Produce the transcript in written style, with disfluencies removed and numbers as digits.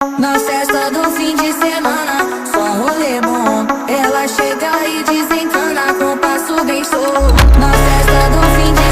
Na festa do fim de semana, só rolê bom. Ela chega e desencana com passo bem show. Na festa do fim de